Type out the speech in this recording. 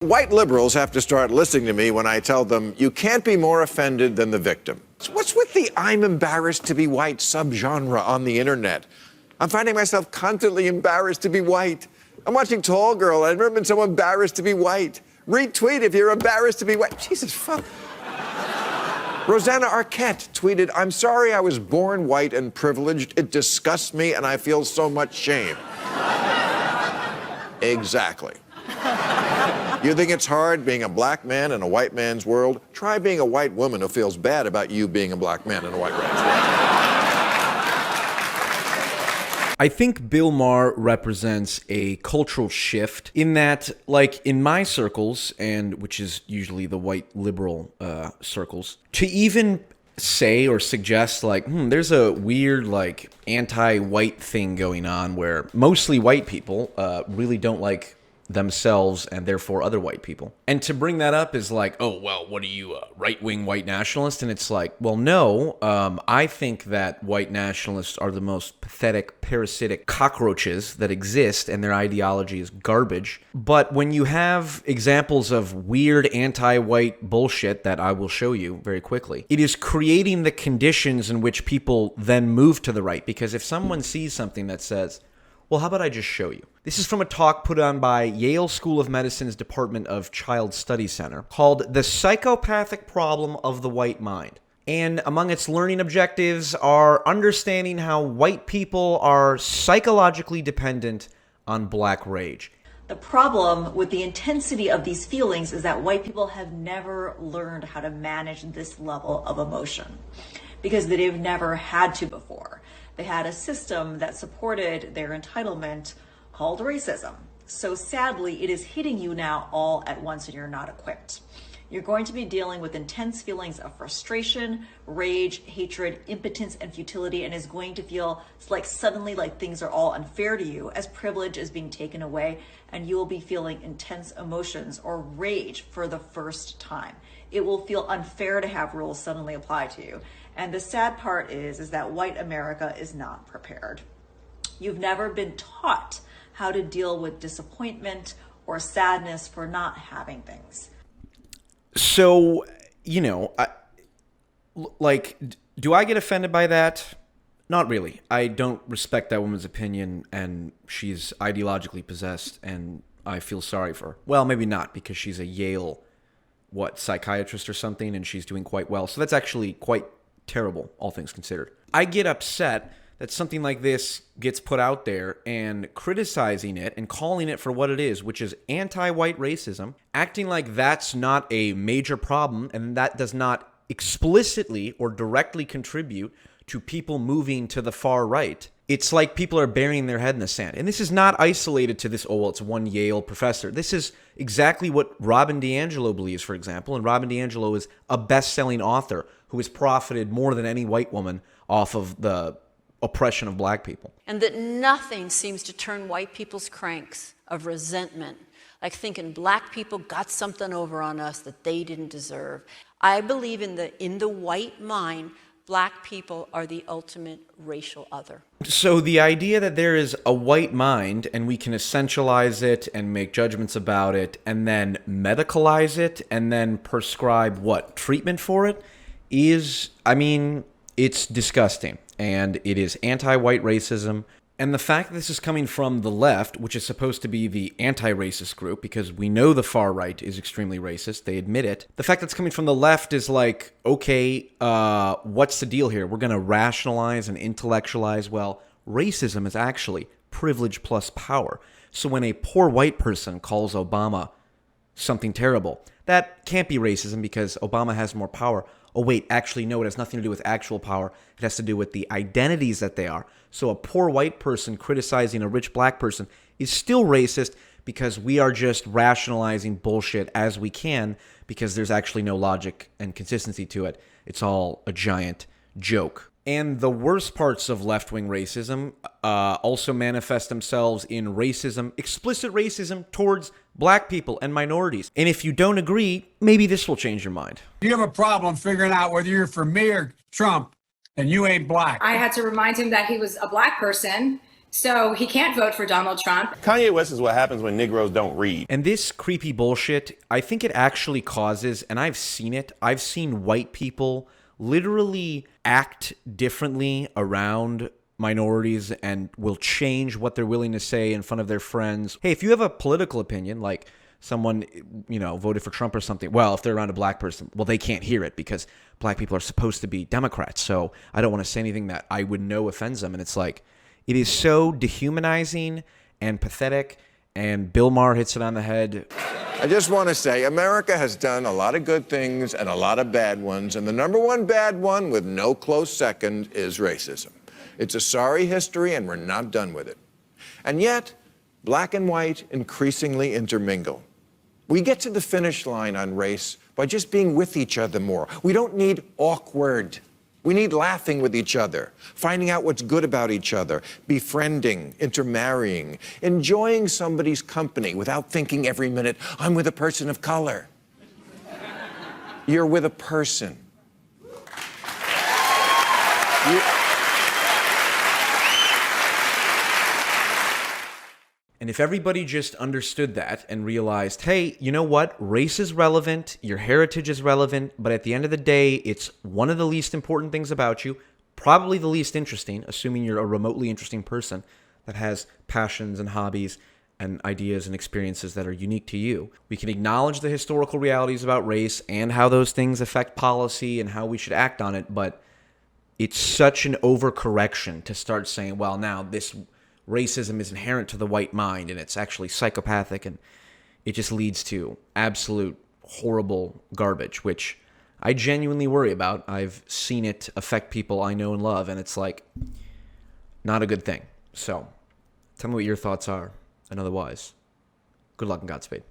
White liberals have to start listening to me when I tell them you can't be more offended than the victim. So what's with the I'm embarrassed to be white subgenre on the internet? I'm finding myself constantly embarrassed to be white. I'm watching Tall Girl. I've never been so embarrassed to be white. Retweet if you're embarrassed to be white. Jesus, fuck. Rosanna Arquette tweeted, "I'm sorry I was born white and privileged. It disgusts me and I feel so much shame." Exactly. You think it's hard being a black man in a white man's world? Try being a white woman who feels bad about you being a black man in a white man's world. I think Bill Maher represents a cultural shift in that, like, in my circles, and which is usually the white liberal circles, to even say or suggest, like, there's a weird, like, anti-white thing going on where mostly white people really don't like themselves and therefore other white people. And to bring that up is like, oh, well, what are you, a right-wing white nationalist? And it's like, well, no, I think that white nationalists are the most pathetic, parasitic cockroaches that exist, and their ideology is garbage. But when you have examples of weird anti-white bullshit that I will show you very quickly, it is creating the conditions in which people then move to the right. Because if someone sees something that says, well, how about I just show you? This is from a talk put on by Yale School of Medicine's Department of Child Study Center called The Psychopathic Problem of the White Mind. And among its learning objectives are understanding how white people are psychologically dependent on black rage. The problem with the intensity of these feelings is that white people have never learned how to manage this level of emotion because they've never had to before. They had a system that supported their entitlement called racism. So sadly, it is hitting you now all at once and you're not equipped. You're going to be dealing with intense feelings of frustration, rage, hatred, impotence, and futility, and is going to feel like suddenly like things are all unfair to you as privilege is being taken away, and you will be feeling intense emotions or rage for the first time. It will feel unfair to have rules suddenly apply to you. And the sad part is that white America is not prepared. You've never been taught how to deal with disappointment or sadness for not having things. So, you know, do I get offended by that? Not really. I don't respect that woman's opinion, and she's ideologically possessed, and I feel sorry for her. Well, maybe not, because she's a Yale, psychiatrist or something, and she's doing quite well. So that's actually quite terrible, all things considered. I get upset that something like this gets put out there, and criticizing it and calling it for what it is, which is anti-white racism, acting like that's not a major problem and that does not explicitly or directly contribute to people moving to the far right. It's like people are burying their head in the sand. And this is not isolated to this, oh, well, it's one Yale professor. This is exactly what Robin DiAngelo believes, for example. And Robin DiAngelo is a best-selling author who has profited more than any white woman off of the oppression of black people. And that nothing seems to turn white people's cranks of resentment, like thinking black people got something over on us that they didn't deserve. I believe in the white mind, black people are the ultimate racial other. So the idea that there is a white mind and we can essentialize it and make judgments about it and then medicalize it and then prescribe treatment for it is, it's disgusting. And it is anti-white racism. And the fact that this is coming from the left, which is supposed to be the anti-racist group, because we know the far right is extremely racist, they admit it. The fact that it's coming from the left is like, okay, what's the deal here? We're going to rationalize and intellectualize. Well, racism is actually privilege plus power. So when a poor white person calls Obama something terrible, that can't be racism because Obama has more power. Oh, wait, actually, no, it has nothing to do with actual power. It has to do with the identities that they are. So a poor white person criticizing a rich black person is still racist because we are just rationalizing bullshit as we can because there's actually no logic and consistency to it. It's all a giant joke. And the worst parts of left-wing racism also manifest themselves in racism, explicit racism towards black people and minorities. And if you don't agree, maybe this will change your mind. You have a problem figuring out whether you're for me or Trump, and you ain't black. I had to remind him that he was a black person So he can't vote for Donald Trump. Kanye West is what happens when Negroes don't read. And this creepy bullshit, I think it actually causes, and I've seen it, I've seen white people literally act differently around minorities and will change what they're willing to say in front of their friends. Hey, if you have a political opinion, like someone, voted for Trump or something, well, if they're around a black person, well, they can't hear it because black people are supposed to be Democrats. So I don't want to say anything that I would know offends them. And it's like, it is so dehumanizing and pathetic. And Bill Maher hits it on the head. I just want to say America has done a lot of good things and a lot of bad ones. And the number one bad one, with no close second, is racism. It's a sorry history, and we're not done with it. And yet, black and white increasingly intermingle. We get to the finish line on race by just being with each other more. We don't need awkward. We need laughing with each other, finding out what's good about each other, befriending, intermarrying, enjoying somebody's company without thinking every minute, I'm with a person of color. You're with a person. And if everybody just understood that and realized, hey, you know what? Race is relevant, your heritage is relevant, but at the end of the day, it's one of the least important things about you, probably the least interesting, assuming you're a remotely interesting person that has passions and hobbies and ideas and experiences that are unique to you. We can acknowledge the historical realities about race and how those things affect policy and how we should act on it, but it's such an overcorrection to start saying, well, now this racism is inherent to the white mind and it's actually psychopathic, and it just leads to absolute horrible garbage, which I genuinely worry about. I've seen it affect people I know and love, and it's like not a good thing. So tell me what your thoughts are, and otherwise, good luck and Godspeed.